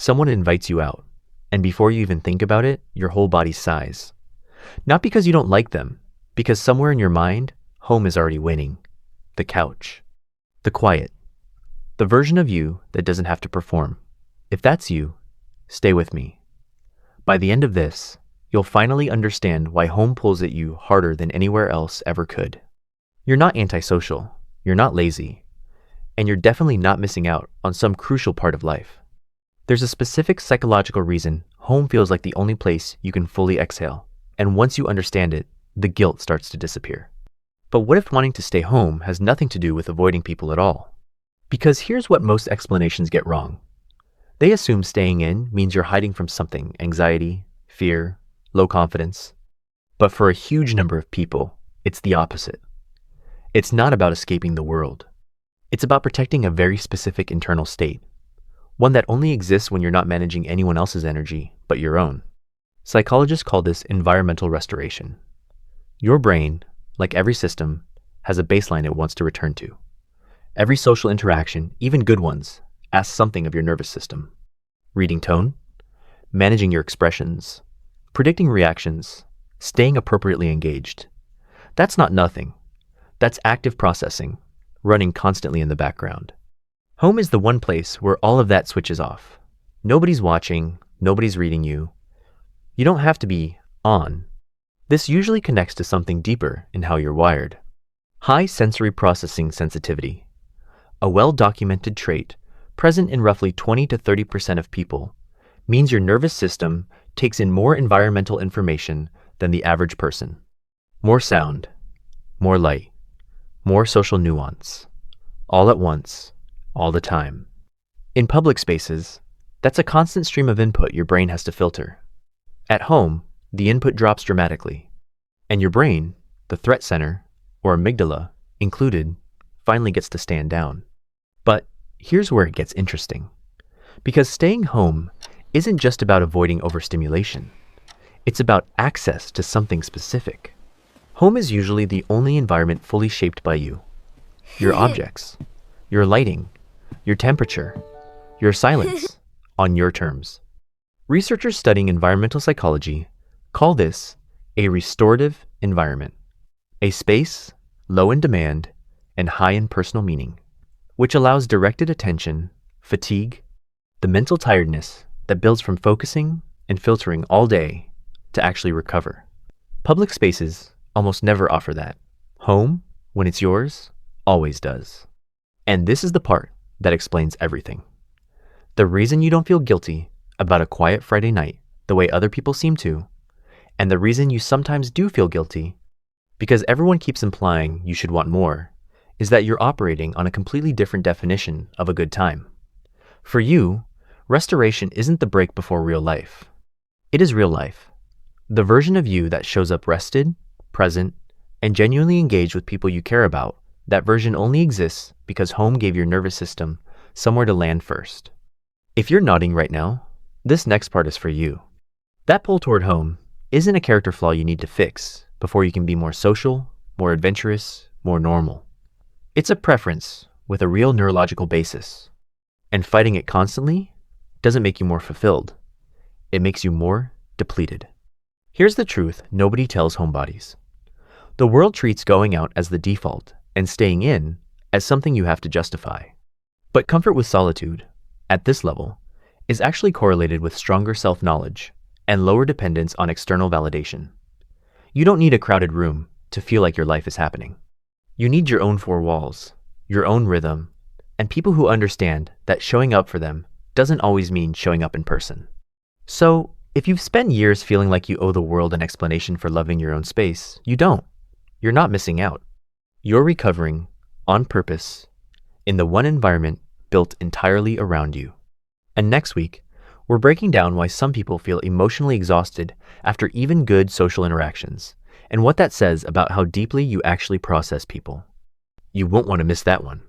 Someone invites you out, and before you even think about it, your whole body sighs. Not because you don't like them, because somewhere in your mind, home is already winning. The couch. The quiet. The version of you that doesn't have to perform. If that's you, stay with me. By the end of this, you'll finally understand why home pulls at you harder than anywhere else ever could. You're not antisocial, you're not lazy, and you're definitely not missing out on some crucial part of life. There's a specific psychological reason home feels like the only place you can fully exhale, and once you understand it, the guilt starts to disappear. But what if wanting to stay home has nothing to do with avoiding people at all? Because here's what most explanations get wrong. They assume staying in means you're hiding from something: anxiety, fear, low confidence. But for a huge number of people, it's the opposite. It's not about escaping the world. It's about protecting a very specific internal state, one that only exists when you're not managing anyone else's energy but your own. Psychologists call this environmental restoration. Your brain, like every system, has a baseline it wants to return to. Every social interaction, even good ones, asks something of your nervous system. Reading tone, managing your expressions, predicting reactions, staying appropriately engaged. That's not nothing. That's active processing, running constantly in the background. Home is the one place where all of that switches off. Nobody's watching, nobody's reading you. You don't have to be on. This usually connects to something deeper in how you're wired. High sensory processing sensitivity, a well-documented trait present in roughly 20 to 30% of people, means your nervous system takes in more environmental information than the average person. More sound, more light, more social nuance, all at once, all the time. In public spaces, that's a constant stream of input your brain has to filter. At home, the input drops dramatically, and your brain, the threat center, or amygdala, included, finally gets to stand down. But here's where it gets interesting. Because staying home isn't just about avoiding overstimulation. It's about access to something specific. Home is usually the only environment fully shaped by you. Your objects, your lighting, your temperature, your silence, on your terms. Researchers studying environmental psychology call this a restorative environment, a space low in demand and high in personal meaning, which allows directed attention, fatigue, the mental tiredness that builds from focusing and filtering all day to actually recover. Public spaces almost never offer that. Home, when it's yours, always does. And this is the part that explains everything. The reason you don't feel guilty about a quiet Friday night the way other people seem to, and the reason you sometimes do feel guilty, because everyone keeps implying you should want more, is that you're operating on a completely different definition of a good time. For you, restoration isn't the break before real life. It is real life. The version of you that shows up rested, present, and genuinely engaged with people you care about. That version only exists because home gave your nervous system somewhere to land first. If you're nodding right now, this next part is for you. That pull toward home isn't a character flaw you need to fix before you can be more social, more adventurous, more normal. It's a preference with a real neurological basis. And fighting it constantly doesn't make you more fulfilled. It makes you more depleted. Here's the truth nobody tells homebodies. The world treats going out as the default and staying in as something you have to justify. But comfort with solitude, at this level, is actually correlated with stronger self-knowledge and lower dependence on external validation. You don't need a crowded room to feel like your life is happening. You need your own four walls, your own rhythm, and people who understand that showing up for them doesn't always mean showing up in person. So, if you've spent years feeling like you owe the world an explanation for loving your own space, you don't. You're not missing out. You're recovering, on purpose, in the one environment built entirely around you. And next week, we're breaking down why some people feel emotionally exhausted after even good social interactions, and what that says about how deeply you actually process people. You won't want to miss that one.